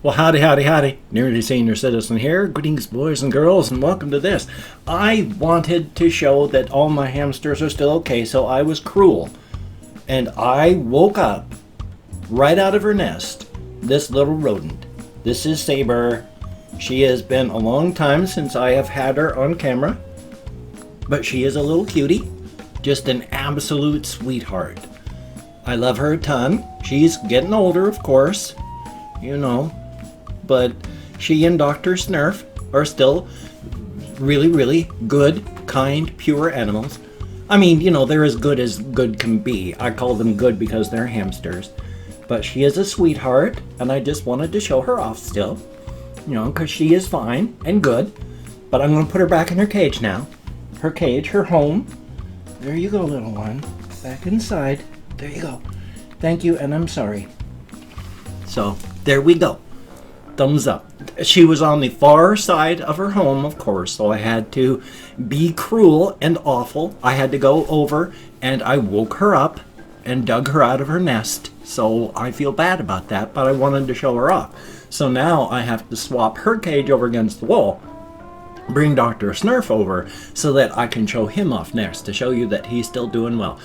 Well, howdy, howdy, howdy. Nearly Senior Citizen here. Greetings, boys and girls, and welcome to this. I wanted to show that all my hamsters are still okay, so I was cruel. And I woke up right out of her nest this little rodent. This is Saber. She has been a long time since I have had her on camera, but she is a little cutie. Just an absolute sweetheart. I love her a ton. She's getting older, of course, you know. But she and Dr. Snurf are still really, really good, kind, pure animals. I mean, you know, they're as good can be. I call them good because they're hamsters. But she is a sweetheart, and I just wanted to show her off still. You know, because she is fine and good. But I'm going to put her back in her cage now. Her cage, her home. There you go, little one. Back inside. There you go. Thank you, and I'm sorry. So, there we go. Thumbs up. She was on the far side of her home, of course, so I had to be cruel and awful. I had to go over and I woke her up and dug her out of her nest. So I feel bad about that, but I wanted to show her off. So now I have to swap her cage over against the wall, bring Dr. Snurf over so that I can show him off next to show you that he's still doing well.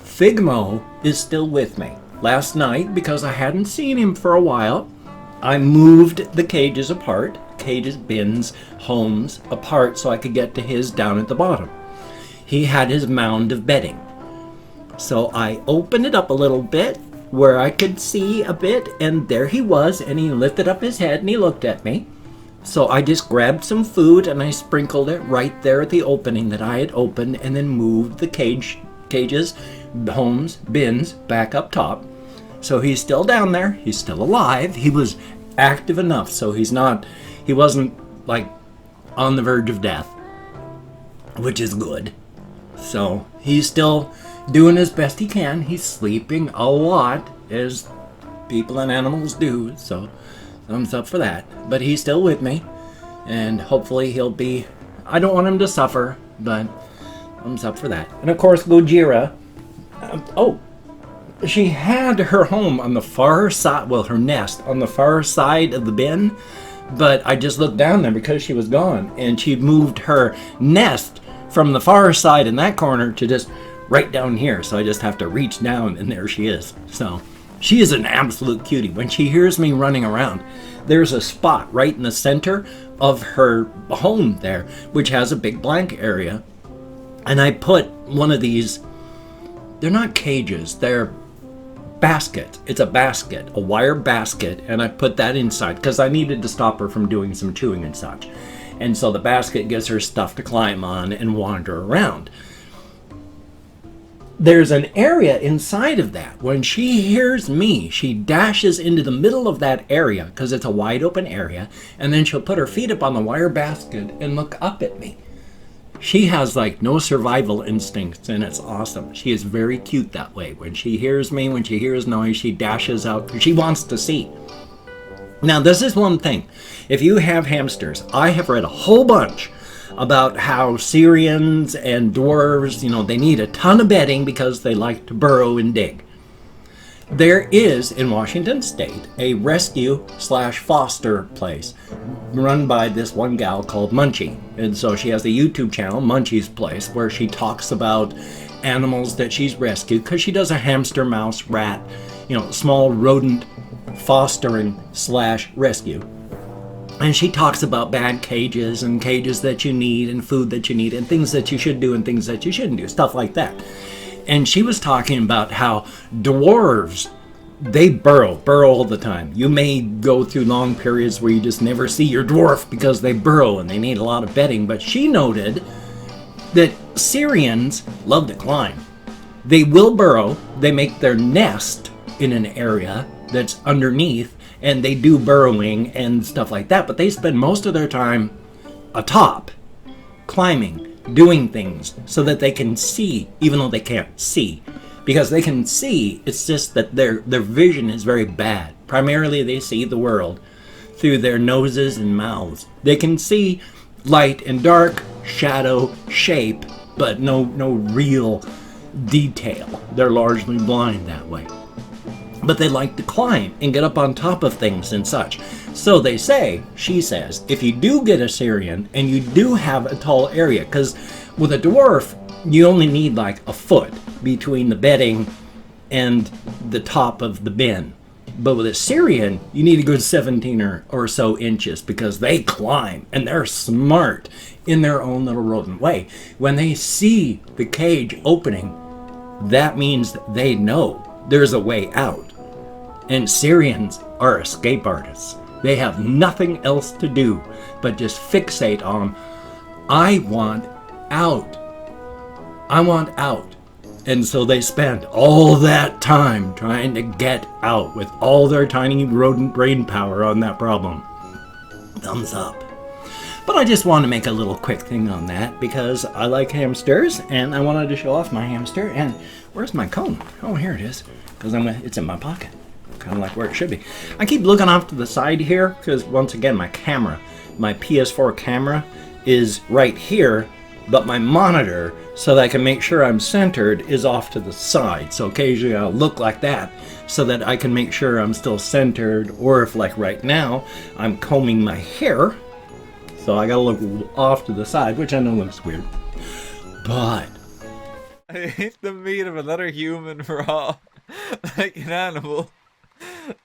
Figmo is still with me. Last night, because I hadn't seen him for a while, I moved the cages apart, bins, homes apart so I could get to his down at the bottom. He had his mound of bedding. So I opened it up a little bit where I could see a bit, and there he was, and he lifted up his head and he looked at me. So I just grabbed some food and I sprinkled it right there at the opening that I had opened, and then moved the cages, homes, bins back up top. So he's still down there. He's still alive. He was active enough, so he wasn't like on the verge of death, which is good. So he's still doing as best he can. He's sleeping a lot, as people and animals do. So thumbs up for that. But he's still with me, and hopefully he'll be, I don't want him to suffer, but thumbs up for that. And of course, Gojira. She had her home on the far side, well, her nest on the far side of the bin, but I just looked down there because she was gone, and she moved her nest from the far side in that corner to just right down here, so I just have to reach down, and there she is. So she is an absolute cutie. When she hears me running around, there's a spot right in the center of her home there, which has a big blank area, and I put one of these, they're not cages, they're basket. It's a basket, a wire basket, and I put that inside because I needed to stop her from doing some chewing and such. And so the basket gives her stuff to climb on and wander around. There's an area inside of that. When she hears me, she dashes into the middle of that area because it's a wide open area, and then she'll put her feet up on the wire basket and look up at me. She has like no survival instincts, and it's awesome. She is very cute that way. When she hears me, when she hears noise, she dashes out because she wants to see. Now, this is one thing. If you have hamsters, I have read a whole bunch about how Syrians and dwarves, you know, they need a ton of bedding because they like to burrow and dig. There is, in Washington State, a rescue/foster place run by this one gal called Munchie. And so she has a YouTube channel, Munchie's Place, where she talks about animals that she's rescued, because she does a hamster, mouse, rat, you know, small rodent fostering/rescue. And she talks about bad cages and cages that you need and food that you need and things that you should do and things that you shouldn't do, stuff like that. And she was talking about how dwarves, they burrow all the time. You may go through long periods where you just never see your dwarf because they burrow and they need a lot of bedding. But she noted that Syrians love to climb. They will burrow. They make their nest in an area that's underneath, and they do burrowing and stuff like that. But they spend most of their time atop, climbing, doing things so that they can see, even though they can't see. Because they can see, it's just that their vision is very bad. Primarily they see the world through their noses and mouths. They can see light and dark, shadow, shape, but no real detail. They're largely blind that way. But they like to climb and get up on top of things and such. So they say, she says, if you do get a Syrian and you do have a tall area, because with a dwarf, you only need like a foot between the bedding and the top of the bin. But with a Syrian, you need a good 17 or so inches because they climb and they're smart in their own little rodent way. When they see the cage opening, that means they know there's a way out. And Syrians are escape artists. They have nothing else to do but just fixate on, I want out. I want out. And so they spend all that time trying to get out with all their tiny rodent brain power on that problem. Thumbs up. But I just want to make a little quick thing on that because I like hamsters and I wanted to show off my hamster. And where's my comb? Oh, here it is. Because it's in my pocket. Kind of like where it should be. I keep looking off to the side here because once again my PS4 camera is right here, but my monitor, so that I can make sure I'm centered, is off to the side. So occasionally I'll look like that so that I can make sure I'm still centered, or if like right now I'm combing my hair, so I gotta look off to the side, which I know looks weird. But I eat the meat of another human raw, like an animal.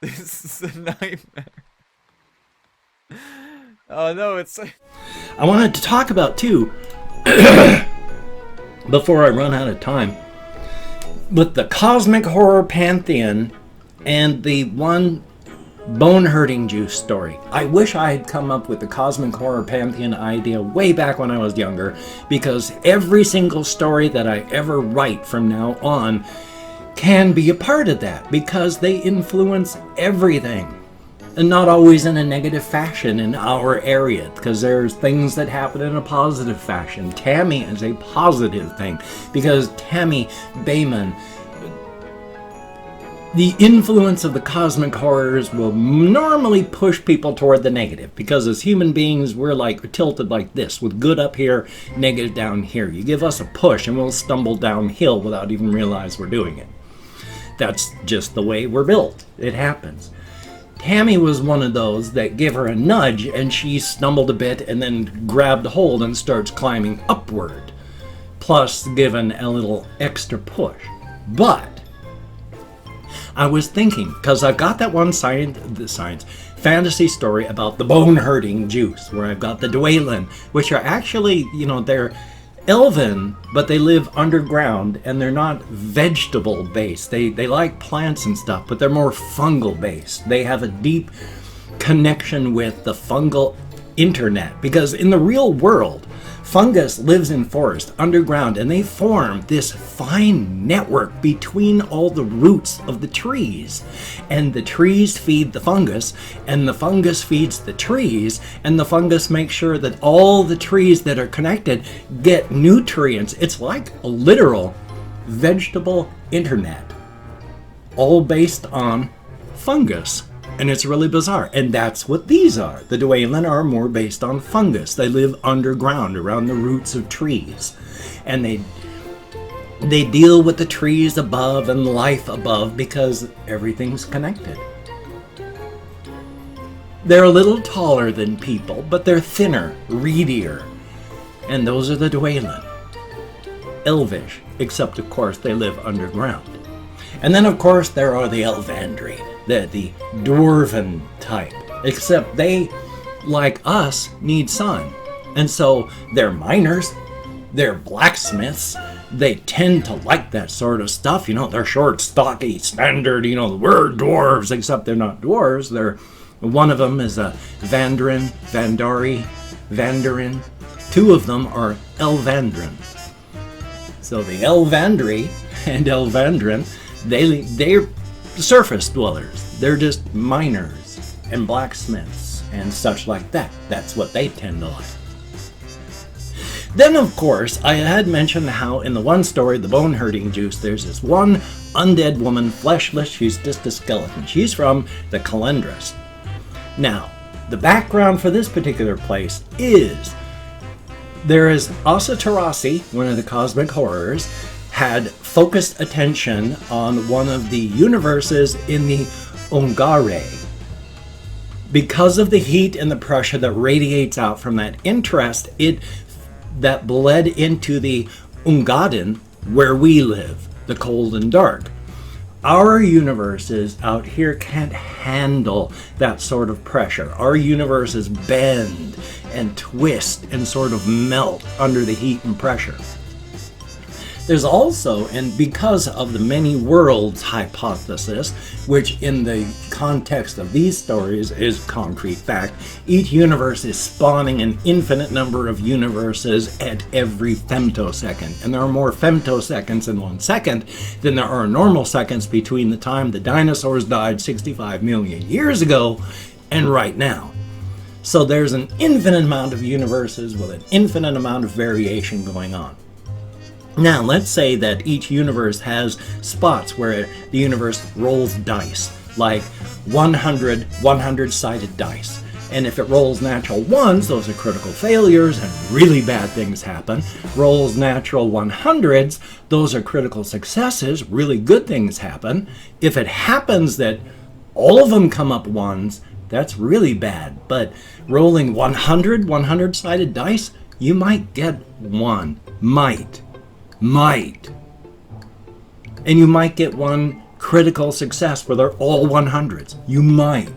This is a nightmare. Oh no, it's... I wanted to talk about too, before I run out of time, with the cosmic horror pantheon and the one bone-hurting juice story. I wish I had come up with the cosmic horror pantheon idea way back when I was younger, because every single story that I ever write from now on can be a part of that, because they influence everything. And not always in a negative fashion in our area, because there's things that happen in a positive fashion. Tammy is a positive thing, because Tammy Bayman, the influence of the cosmic horrors will normally push people toward the negative, because as human beings, we're like tilted like this, with good up here, negative down here. You give us a push and we'll stumble downhill without even realize we're doing it. That's just the way we're built. It happens. Tammy was one of those that give her a nudge and she stumbled a bit and then grabbed hold and starts climbing upward, plus given a little extra push. But I was thinking, because I've got that one science fantasy story about the bone-hurting juice, where I've got the Dwaylen, which are actually, they're elven, but they live underground and they're not vegetable based. They like plants and stuff, but they're more fungal based. They have a deep connection with the fungal internet, because in the real world, fungus lives in forest underground and they form this fine network between all the roots of the trees, and the trees feed the fungus and the fungus feeds the trees, and the fungus makes sure that all the trees that are connected get nutrients. It's like a literal vegetable internet, all based on fungus. And it's really bizarre. And that's what these are. The Dwaylen are more based on fungus. They live underground around the roots of trees. And they deal with the trees above and life above because everything's connected. They're a little taller than people, but they're thinner, reedier. And those are the Dwaylen. Elvish, except of course they live underground. And then of course there are the Elvandri. The dwarven type, except they, like us, need sun. And so they're miners, they're blacksmiths, they tend to like that sort of stuff. They're short, stocky, standard, we're dwarves, except they're not dwarves. One of them is a Vandrin, Vandari, Vandarin. Two of them are Elvandrin. So the Elvandri and Elvandrin, they're surface dwellers. They're just miners and blacksmiths and such like that. That's what they tend to like. Then, of course, I had mentioned how in the one story, the bone-hurting juice, there's this one undead woman, fleshless. She's just a skeleton. She's from the Calendras. Now, the background for this particular place is there is Asa Tarasi, one of the cosmic horrors, had focused attention on one of the universes in the Ungare. Because of the heat and the pressure that radiates out from that interest, that bled into the Ungaden, where we live, the cold and dark. Our universes out here can't handle that sort of pressure. Our universes bend and twist and sort of melt under the heat and pressure. There's also, and because of the many worlds hypothesis, which in the context of these stories is concrete fact, each universe is spawning an infinite number of universes at every femtosecond. And there are more femtoseconds in 1 second than there are normal seconds between the time the dinosaurs died 65 million years ago and right now. So there's an infinite amount of universes with an infinite amount of variation going on. Now, let's say that each universe has spots where the universe rolls dice, like 100-sided dice. And if it rolls natural ones, those are critical failures and really bad things happen. Rolls natural 100s, those are critical successes, really good things happen. If it happens that all of them come up ones, that's really bad. But rolling 100-sided dice, you might get one. Might. And you might get one critical success where they're all 100s. You might.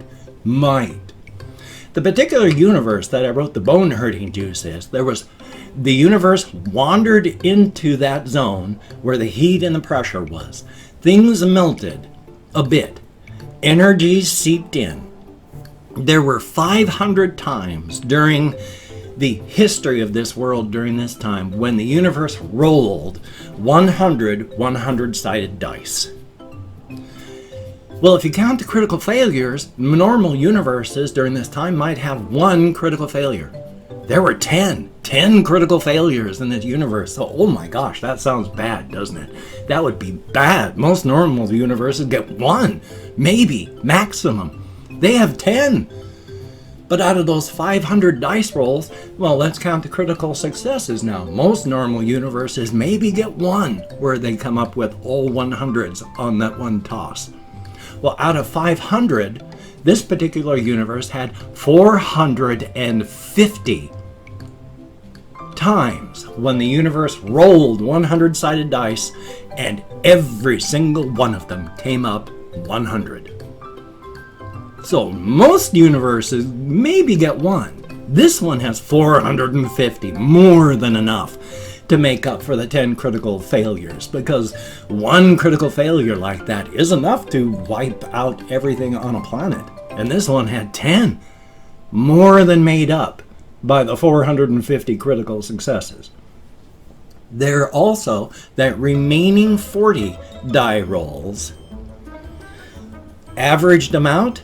The particular universe that I wrote the bone hurting juice is, the universe wandered into that zone where the heat and the pressure was. Things melted a bit. Energies seeped in. There were 500 times during the history of this world during this time when the universe rolled 100-sided dice. Well, if you count the critical failures, normal universes during this time might have one critical failure. There were 10 critical failures in this universe. So, oh my gosh, that sounds bad, doesn't it? That would be bad. Most normal universes get one, maybe, maximum. They have 10. But out of those 500 dice rolls, well, let's count the critical successes now. Most normal universes maybe get one where they come up with all 100s on that one toss. Well, out of 500, this particular universe had 450 times when the universe rolled 100-sided dice, and every single one of them came up 100. So most universes maybe get one. This one has 450, more than enough to make up for the 10 critical failures, because one critical failure like that is enough to wipe out everything on a planet. And this one had 10, more than made up by the 450 critical successes. There are also that remaining 40 die rolls. Averaged amount,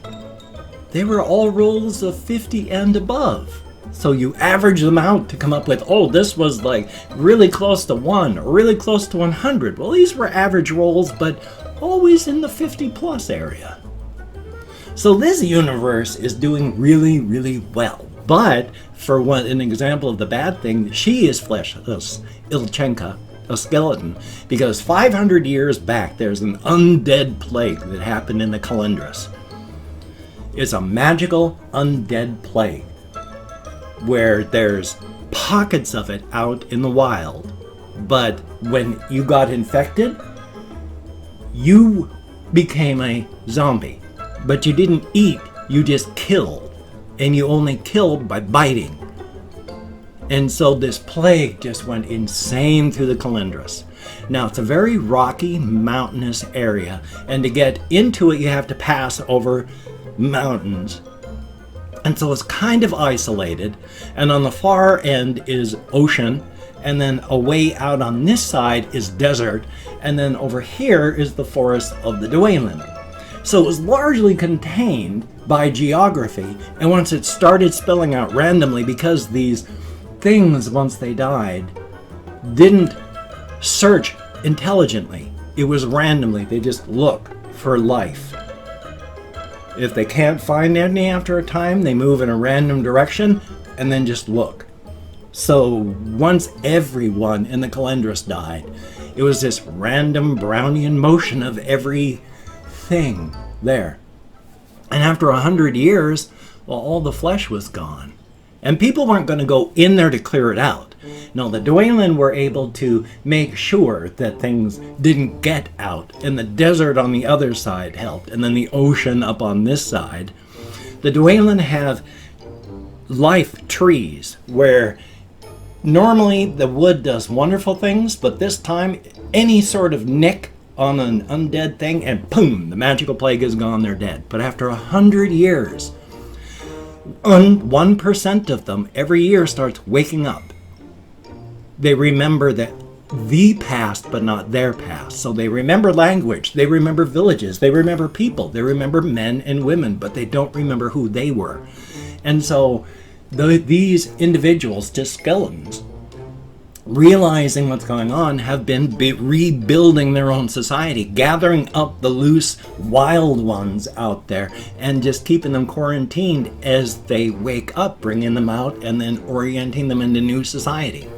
they were all rolls of 50 and above. So you average them out to come up with, oh, this was like really close to 1 or really close to 100. Well, these were average rolls, but always in the 50 plus area. So this universe is doing really, really well. But for an example of the bad thing, she is fleshless, Ilchenka, a skeleton, because 500 years back there's an undead plague that happened in the Calendris. It's a magical undead plague where there's pockets of it out in the wild, but when you got infected, you became a zombie. But you didn't eat, you just killed, and you only killed by biting. And so this plague just went insane through the Calendris. Now, it's a very rocky, mountainous area, and to get into it, you have to pass over mountains. And so it's kind of isolated, and on the far end is ocean, and then away out on this side is desert, and then over here is the forest of the Dwayland. So it was largely contained by geography, and once it started spilling out randomly, because these things, once they died, didn't search intelligently. It was randomly. They just look for life. If they can't find any after a time, they move in a random direction and then just look. So once everyone in the Calendris died, it was this random Brownian motion of everything there. And after 100 years, Well, all the flesh was gone. And people weren't going to go in there to clear it out. No, the Dwaylen were able to make sure that things didn't get out. And the desert on the other side helped. And then the ocean up on this side. The Dwaylen have life trees where normally the wood does wonderful things, but this time any sort of nick on an undead thing and boom, the magical plague is gone, they're dead. But after 100 years, 1% of them every year starts waking up. They remember that the past, but not their past. So they remember language, they remember villages, they remember people, they remember men and women, but they don't remember who they were. And so these individuals, just skeletons, realizing what's going on, have been rebuilding their own society, gathering up the loose wild ones out there and just keeping them quarantined as they wake up, bringing them out and then orienting them into new society.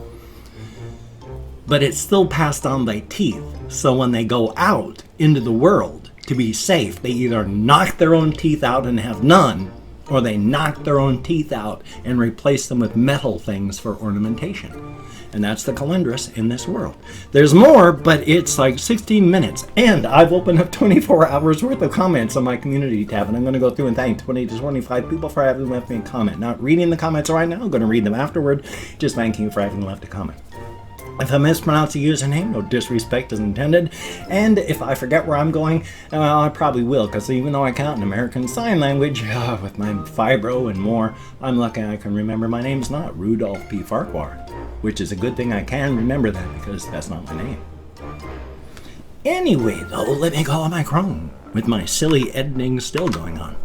But it's still passed on by teeth. So when they go out into the world to be safe, they either knock their own teeth out and have none, or they knock their own teeth out and replace them with metal things for ornamentation. And that's the Calendris in this world. There's more, but it's like 16 minutes. And I've opened up 24 hours worth of comments on my community tab. And I'm going to go through and thank 20 to 25 people for having left me a comment. Not reading the comments right now. I'm going to read them afterward. Just thanking you for having left a comment. If I mispronounce a username, no disrespect is intended. And if I forget where I'm going, well, I probably will, because even though I count in American Sign Language, with my fibro and more, I'm lucky I can remember my name's not Rudolph P. Farquhar, which is a good thing I can remember that, because that's not my name. Anyway, though, let me call on my Chrome, with my silly editing still going on.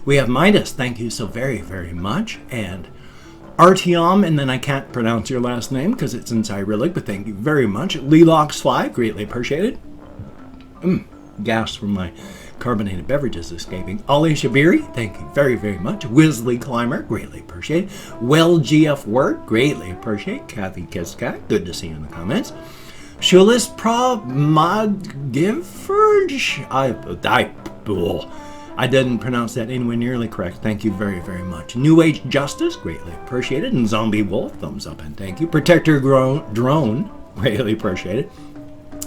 We have Midas, thank you so very, very much, and Artyom, and then I can't pronounce your last name because it's in Cyrillic, but thank you very much. Lelox5, greatly appreciated. Gas from my carbonated beverages escaping. Ali Shabiri, thank you very, very much. Wisley Climber, greatly appreciate. Well GF Word, greatly appreciate. Kathy Kiskat, good to see you in the comments. Shulis I didn't pronounce that anywhere nearly correct. Thank you very, very much. New Age Justice, greatly appreciated. And Zombie Wolf, thumbs up and thank you. Protector Drone, greatly appreciated.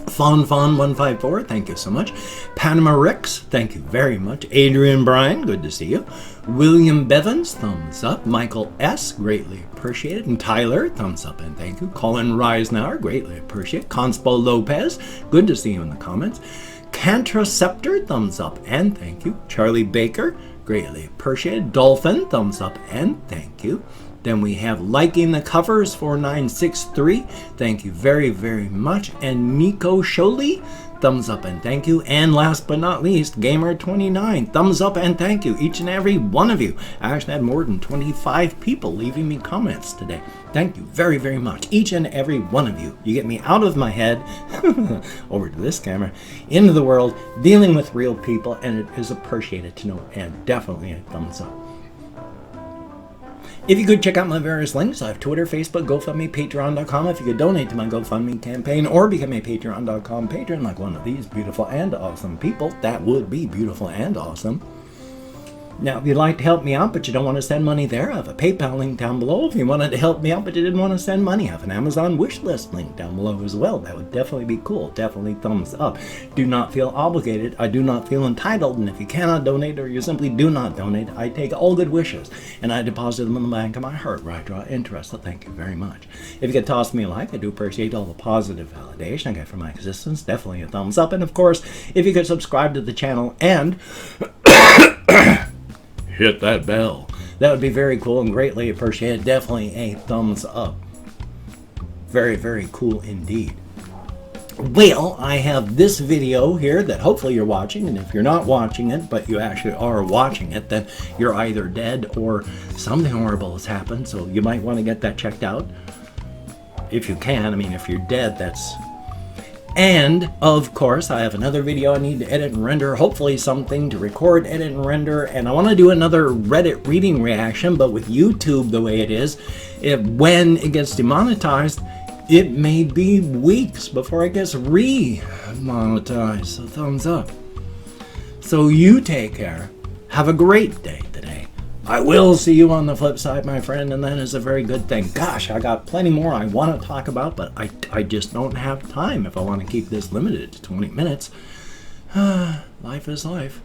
Fon154, thank you so much. Panama Ricks, thank you very much. Adrian Bryan, good to see you. William Bevins, thumbs up. Michael S, greatly appreciated. And Tyler, thumbs up and thank you. Colin Reisenauer, greatly appreciated. Conspo Lopez, good to see you in the comments. Cantraceptor, thumbs up and thank you. Charlie Baker, greatly appreciated. Dolphin, thumbs up and thank you. Then we have Liking the Covers 4963, thank you very, very much. And Nico Sholi, thumbs up and thank you. And last but not least, Gamer29, thumbs up and thank you, each and every one of you. I actually had more than 25 people leaving me comments today. Thank you very, very much, each and every one of you. You get me out of my head, over to this camera, into the world, dealing with real people, and it is appreciated to know, and definitely a thumbs up. If you could check out my various links, I have Twitter, Facebook, GoFundMe, Patreon.com. If you could donate to my GoFundMe campaign or become a Patreon.com patron like one of these beautiful and awesome people, that would be beautiful and awesome. Now, if you'd like to help me out, but you don't want to send money there, I have a PayPal link down below. If you wanted to help me out, but you didn't want to send money, I have an Amazon wish list link down below as well. That would definitely be cool. Definitely thumbs up. Do not feel obligated. I do not feel entitled. And if you cannot donate or you simply do not donate, I take all good wishes and I deposit them in the bank of my heart where I draw interest. So thank you very much. If you could toss me a like, I do appreciate all the positive validation I get from my existence. Definitely a thumbs up. And of course, if you could subscribe to the channel and hit that bell, that would be very cool and greatly appreciated. Definitely a thumbs up. Very, very cool indeed. Well, I have this video here that hopefully you're watching, and if you're not watching it, but you actually are watching it, then you're either dead or something horrible has happened, so you might want to get that checked out. If you can. I mean, if you're dead, that's... And, of course, I have another video I need to edit and render, hopefully something to record, edit, and render, and I want to do another Reddit reading reaction, but with YouTube the way it is, when it gets demonetized, it may be weeks before it gets re-monetized, so thumbs up. So you take care. Have a great day today. I will see you on the flip side, my friend, and that is a very good thing. Gosh, I got plenty more I want to talk about, but I just don't have time if I want to keep this limited to 20 minutes. Life is life.